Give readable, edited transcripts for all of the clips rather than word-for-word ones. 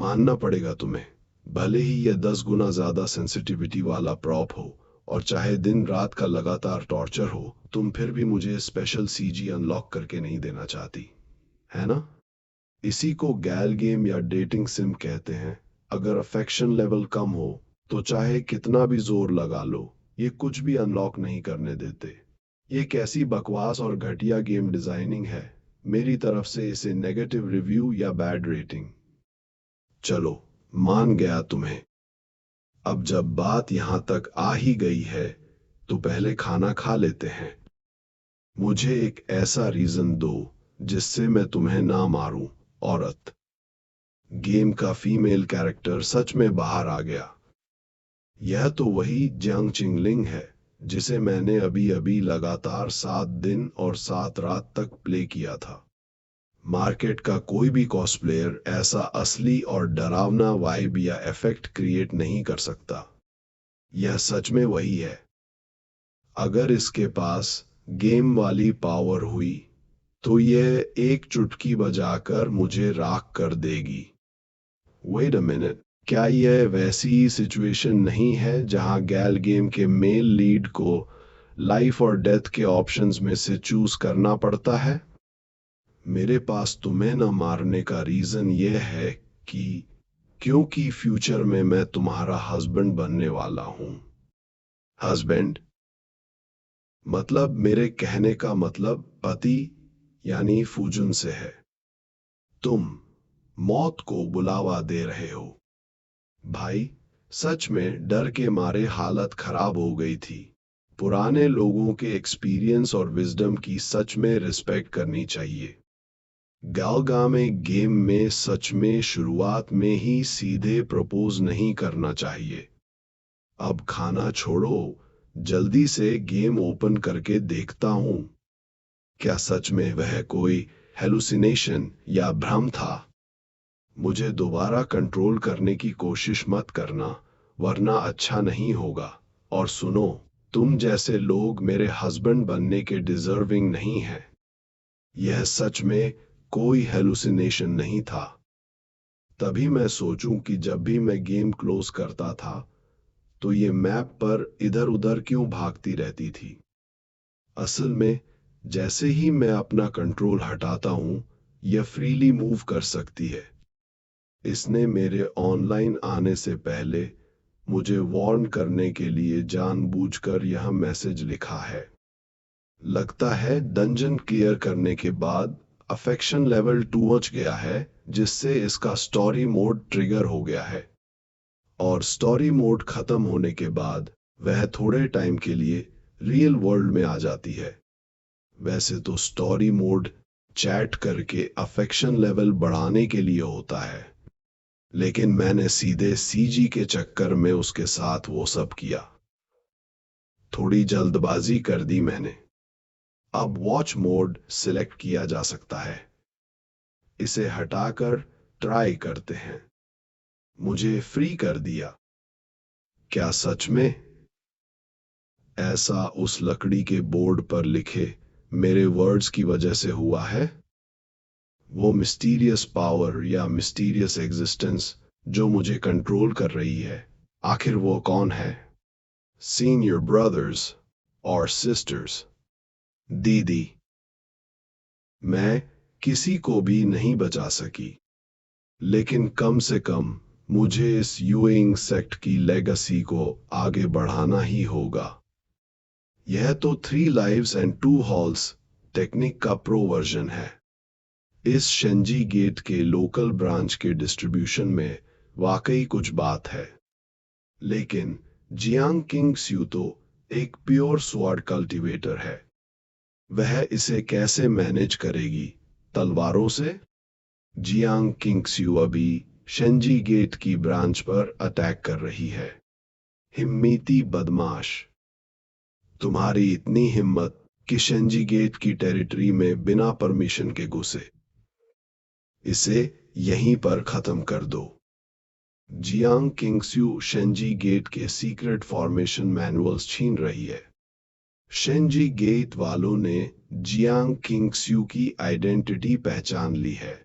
मानना पड़ेगा तुम्हें। भले ही यह 10 गुना ज्यादा सेंसिटिविटी वाला प्रॉप हो और चाहे दिन रात का लगातार टॉर्चर हो, तुम फिर भी मुझे स्पेशल सीजी अनलॉक करके नहीं देना चाहती, है ना? इसी को गैल गेम या डेटिंग सिम कहते हैं। अगर अफेक्शन लेवल कम हो तो चाहे कितना भी जोर लगा लो, ये कुछ भी अनलॉक नहीं करने देते। ये कैसी बकवास और घटिया गेम डिजाइनिंग है। मेरी तरफ से इसे नेगेटिव रिव्यू या बैड रेटिंग। चलो, मान गया तुम्हें। अब जब बात यहां तक आ ही गई है तो पहले खाना खा लेते हैं। मुझे एक ऐसा रीजन दो जिससे मैं तुम्हें ना मारूं, औरत। गेम का फीमेल कैरेक्टर सच में बाहर आ गया। यह तो वही जियांग चिंगलिंग है जिसे मैंने अभी अभी लगातार 7 दिन और 7 रात तक प्ले किया था। मार्केट का कोई भी कॉस्प्लेयर ऐसा असली और डरावना वाइब या इफेक्ट क्रिएट नहीं कर सकता। यह सच में वही है। अगर इसके पास गेम वाली पावर हुई तो यह एक चुटकी बजाकर मुझे राख कर देगी। वेट अ मिनट, क्या यह वैसी सिचुएशन नहीं है जहां गैल गेम के मेल लीड को लाइफ और डेथ के ऑप्शंस में से चूज करना पड़ता है? मेरे पास तुम्हें न मारने का रीजन यह है कि क्योंकि फ्यूचर में मैं तुम्हारा हस्बैंड बनने वाला हूं। हस्बैंड मतलब, मेरे कहने का मतलब पति, यानी फूजुन से है। तुम मौत को बुलावा दे रहे हो। भाई, सच में डर के मारे हालत खराब हो गई थी। पुराने लोगों के एक्सपीरियंस और विजडम की सच में रिस्पेक्ट करनी चाहिए। गालगामे गेम में सच में शुरुआत में ही सीधे प्रपोज नहीं करना चाहिए। अब खाना छोड़ो, जल्दी से गेम ओपन करके देखता हूं। क्या सच में वह कोई हेलुसिनेशन या भ्रम था? मुझे दोबारा कंट्रोल करने की कोशिश मत करना, वरना अच्छा नहीं होगा। और सुनो, तुम जैसे लोग मेरे हस्बैंड बनने के डिजर्विंग नहीं हैं। यह सच में कोई हेलुसिनेशन नहीं था। तभी मैं सोचूं कि जब भी मैं गेम क्लोज करता था तो ये मैप पर इधर उधर क्यों भागती रहती थी। असल में जैसे ही मैं अपना कंट्रोल हटाता हूं, यह फ्रीली मूव कर सकती है। इसने मेरे ऑनलाइन आने से पहले मुझे वार्न करने के लिए जानबूझकर यह मैसेज लिखा है। लगता है डंजन क्लियर करने के बाद अफेक्शन लेवल 2 पहुंच गया है, जिससे इसका स्टोरी मोड ट्रिगर हो गया है। और स्टोरी मोड खत्म होने के बाद वह थोड़े टाइम के लिए रियल वर्ल्ड में आ जाती है। वैसे तो स्टोरी मोड चैट करके अफेक्शन लेवल बढ़ाने के लिए होता है, लेकिन मैंने सीधे सीजी के चक्कर में उसके साथ वो सब किया। थोड़ी जल्दबाजी कर दी मैंने। अब वॉच मोड सिलेक्ट किया जा सकता है। इसे हटाकर ट्राई करते हैं। मुझे फ्री कर दिया। क्या सच में ऐसा उस लकड़ी के बोर्ड पर लिखे मेरे वर्ड्स की वजह से हुआ है? वो मिस्टीरियस पावर या मिस्टीरियस एग्जिस्टेंस जो मुझे कंट्रोल कर रही है, आखिर वो कौन है? सीनियर ब्रदर्स और सिस्टर्स, दीदी। मैं किसी को भी नहीं बचा सकी, लेकिन कम से कम मुझे इस यूइंग सेक्ट की लेगेसी को आगे बढ़ाना ही होगा। यह तो 3 लाइव्स एंड 2 हॉल्स टेक्निक का प्रो वर्जन है। इस शेंजी गेट के लोकल ब्रांच के डिस्ट्रीब्यूशन में वाकई कुछ बात है। लेकिन जियांग किंग स्यू तो एक प्योर स्वॉर्ड कल्टीवेटर है। वह इसे कैसे मैनेज करेगी? तलवारों से? जियांग किंग स्यू अभी शेंजी गेट की ब्रांच पर अटैक कर रही है। हिम्मती बदमाश, तुम्हारी इतनी हिम्मत कि शेंजी गेट की टेरिटरी में बिना परमिशन के घुसे। इसे यहीं पर खत्म कर दो। जियांग किंगस्यू शेंजी गेट के सीक्रेट फॉर्मेशन मैनुअल्स छीन रही है। शेंजी गेट वालों ने जियांग किंगस्यू की आइडेंटिटी पहचान ली है।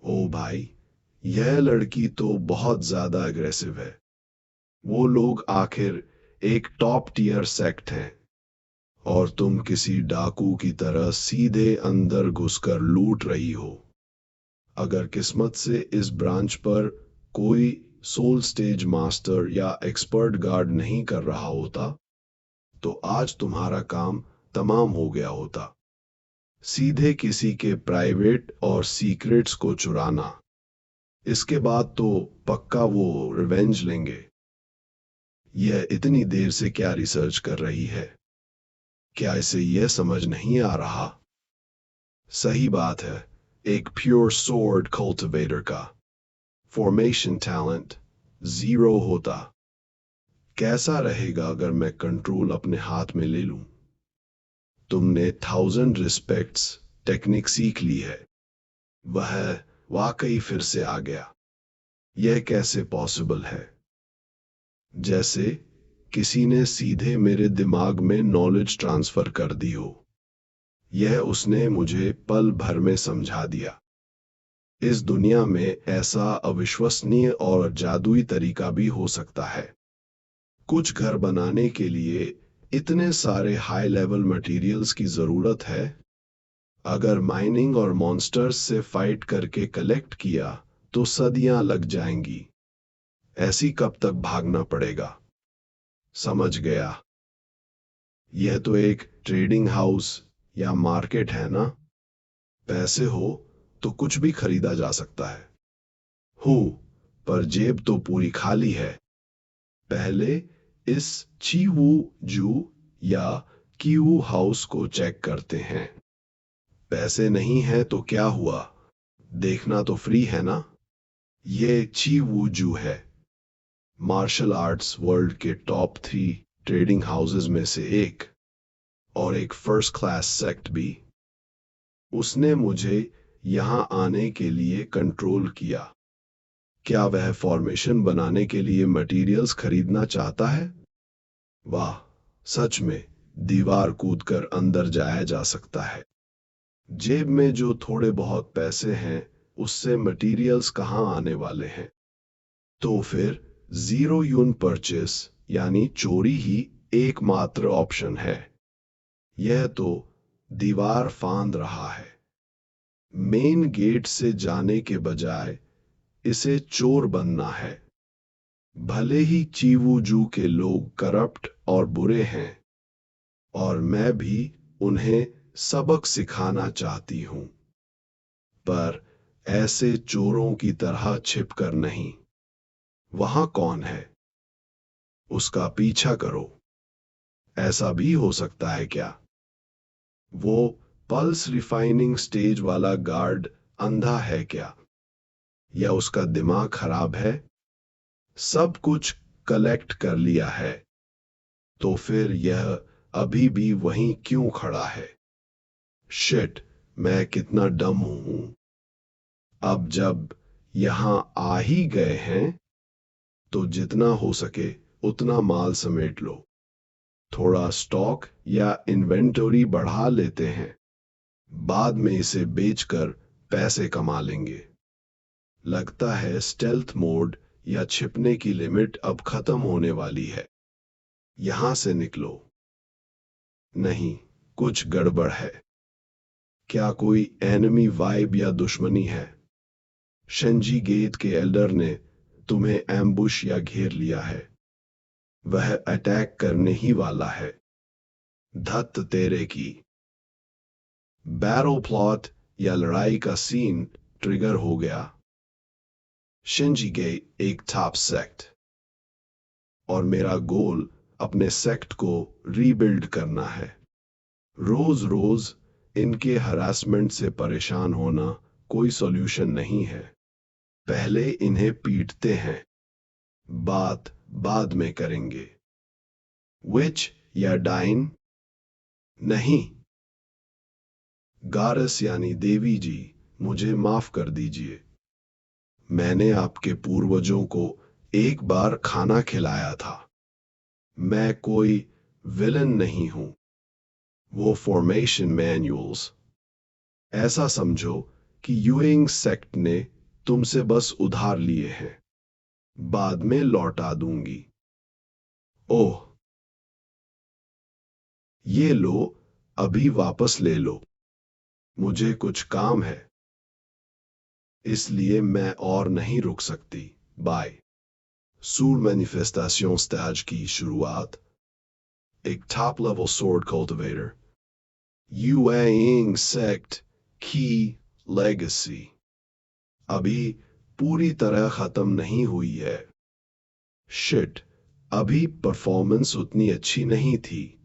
ओ भाई, यह लड़की तो बहुत ज्यादा अग्रेसिव है। वो लोग आखिर एक टॉप टियर सेक्ट हैं और तुम किसी डाकू की तरह सीधे अंदर घुसकर लूट रही हो। अगर किस्मत से इस ब्रांच पर कोई सोल स्टेज मास्टर या एक्सपर्ट गार्ड नहीं कर रहा होता तो आज तुम्हारा काम तमाम हो गया होता। सीधे किसी के प्राइवेट और सीक्रेट्स को चुराना, इसके बाद तो पक्का वो रिवेंज लेंगे। यह इतनी देर से क्या रिसर्च कर रही है? क्या इसे यह समझ नहीं आ रहा? सही बात है, एक प्योर स्वॉर्ड कल्टिवेटर का फॉर्मेशन टैलेंट जीरो होता। कैसा रहेगा अगर मैं कंट्रोल अपने हाथ में ले लूं? तुमने 1000 रिस्पेक्ट्स टेक्निक सीख ली है। वह वाकई फिर से आ गया। यह कैसे पॉसिबल है? जैसे किसी ने सीधे मेरे दिमाग में नॉलेज ट्रांसफर कर दी हो। यह उसने मुझे पल भर में समझा दिया। इस दुनिया में ऐसा अविश्वसनीय और जादुई तरीका भी हो सकता है। कुछ घर बनाने के लिए इतने सारे हाई लेवल मटेरियल्स की जरूरत है। अगर माइनिंग और मॉन्स्टर्स से फाइट करके कलेक्ट किया तो सदियां लग जाएंगी। ऐसी कब तक भागना पड़ेगा? समझ गया। यह तो एक ट्रेडिंग हाउस या मार्केट है ना? पैसे हो तो कुछ भी खरीदा जा सकता है। हो, पर जेब तो पूरी खाली है। पहले इस चीवू जू या कीवू हाउस को चेक करते हैं। पैसे नहीं है तो क्या हुआ? देखना तो फ्री है ना? ये चीवू जू है, मार्शल आर्ट्स वर्ल्ड के टॉप 3 ट्रेडिंग हाउसेस में से एक, और एक फर्स्ट क्लास सेक्ट भी। उसने मुझे यहां आने के लिए कंट्रोल किया। क्या वह फॉर्मेशन बनाने के लिए मटेरियल्स खरीदना चाहता है? वाह, सच में दीवार कूदकर अंदर जाया जा सकता है। जेब में जो थोड़े बहुत पैसे हैं उससे मटेरियल्स कहां आने वाले हैं? तो फिर जीरो यून परचेस यानी चोरी ही एकमात्र ऑप्शन है। यह तो दीवार फांद रहा है। मेन गेट से जाने के बजाय इसे चोर बनना है। भले ही चीवूजू के लोग करप्ट और बुरे हैं और मैं भी उन्हें सबक सिखाना चाहती हूं, पर ऐसे चोरों की तरह छिपकर नहीं। वहां कौन है? उसका पीछा करो। ऐसा भी हो सकता है क्या वो पल्स रिफाइनिंग स्टेज वाला गार्ड अंधा है क्या? या उसका दिमाग खराब है? सब कुछ कलेक्ट कर लिया है तो फिर यह अभी भी वहीं क्यों खड़ा है? शिट, मैं कितना डम हूं। अब जब यहां आ ही गए हैं तो जितना हो सके उतना माल समेट लो। थोड़ा स्टॉक या इन्वेंटरी बढ़ा लेते हैं, बाद में इसे बेचकर पैसे कमा लेंगे। लगता है स्टेल्थ मोड या छिपने की लिमिट अब खत्म होने वाली है। यहां से निकलो। नहीं, कुछ गड़बड़ है। क्या कोई एनिमी वाइब या दुश्मनी है? शेंजी गेट के एल्डर ने तुम्हें एम्बुश या घेर लिया है। वह अटैक करने ही वाला है। धत तेरे की। बैरल प्लॉट या लड़ाई का सीन ट्रिगर हो गया। शिंजी गेट एक टॉप सेक्ट और मेरा गोल अपने सेक्ट को रीबिल्ड करना है। रोज रोज इनके हरासमेंट से परेशान होना कोई सॉल्यूशन नहीं है। पहले इन्हें पीटते हैं, बात बाद में करेंगे। विच या डाइन? नहीं, गारस यानी देवी जी, मुझे माफ कर दीजिए। मैंने आपके पूर्वजों को एक बार खाना खिलाया था। मैं कोई विलन नहीं हूं। वो फॉर्मेशन मैन्युअल्स, ऐसा समझो कि यूइंग सेक्ट ने तुमसे बस उधार लिए हैं, बाद में लौटा दूंगी। ओह, ये लो, अभी वापस ले लो। मुझे कुछ काम है, इसलिए मैं और नहीं रुक सकती। बाय। सूर मैनिफेस्टेशन स्टेज की शुरुआत। एक टॉप लेवल स्वॉर्ड कल्टिवेटर। यूएइंग सेक्ट की लेगेसी अभी पूरी तरह खत्म नहीं हुई है। शिट, अभी परफॉर्मेंस उतनी अच्छी नहीं थी।